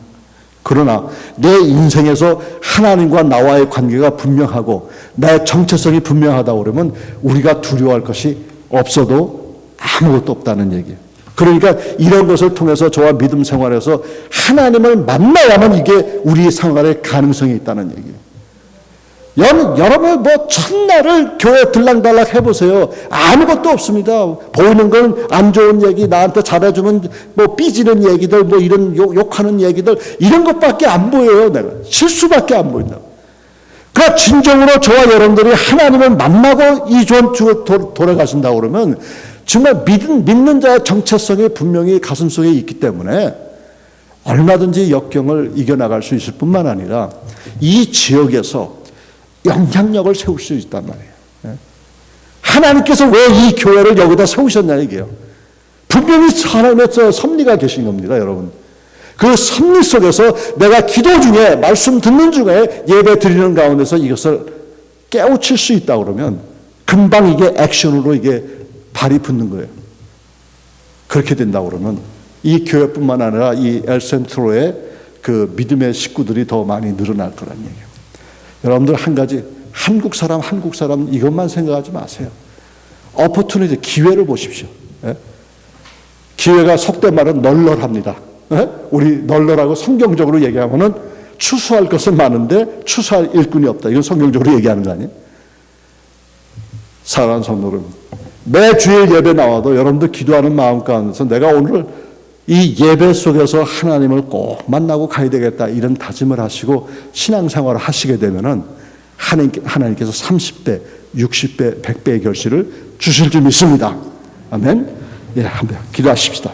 그러나 내 인생에서 하나님과 나와의 관계가 분명하고 내 정체성이 분명하다고 그러면 우리가 두려워할 것이 없어도 아무것도 없다는 얘기예요. 그러니까 이런 것을 통해서 저와 믿음 생활에서 하나님을 만나야만 이게 우리 생활에 가능성이 있다는 얘기예요. 여러분 첫날을 교회 들락달락 해보세요. 아무것도 없습니다. 보이는 건 안 좋은 얘기, 나한테 잘해주면 삐지는 얘기들, 이런 욕하는 얘기들, 이런 것밖에 안 보여요. 내가 실수밖에 안 보인다. 그러니까 진정으로 저와 여러분들이 하나님을 만나고 이 좋은 주로 돌아가신다고 그러면 정말 믿는 자의 정체성이 분명히 가슴속에 있기 때문에 얼마든지 역경을 이겨나갈 수 있을 뿐만 아니라 이 지역에서 영향력을 세울 수 있단 말이에요. 하나님께서 왜 이 교회를 여기다 세우셨냐 이게요. 분명히 하나님의 섭리가 계신 겁니다, 여러분. 그 섭리 속에서 내가 기도 중에 말씀 듣는 중에 예배 드리는 가운데서 이것을 깨우칠 수 있다 그러면 금방 이게 액션으로 이게 발이 붙는 거예요. 그렇게 된다 그러면 이 교회뿐만 아니라 이 엘센트로의 그 믿음의 식구들이 더 많이 늘어날 거란 얘기예요. 여러분들 한 가지, 한국 사람 이것만 생각하지 마세요. opportunity, 기회를 보십시오. 예? 기회가 속된 말은 널널합니다. 예? 우리 널널하고 성경적으로 얘기하면은 추수할 것은 많은데 추수할 일꾼이 없다. 이건 성경적으로 얘기하는 거 아니에요? 사랑하는 성도 여러분, 매 주일 예배 나와도 여러분들 기도하는 마음 가운데서 내가 오늘 이 예배 속에서 하나님을 꼭 만나고 가야 되겠다 이런 다짐을 하시고 신앙생활을 하시게 되면은 하나님께서 30배, 60배, 100배의 결실을 주실 줄 믿습니다. 아멘. 예, 한번 기도하십시다.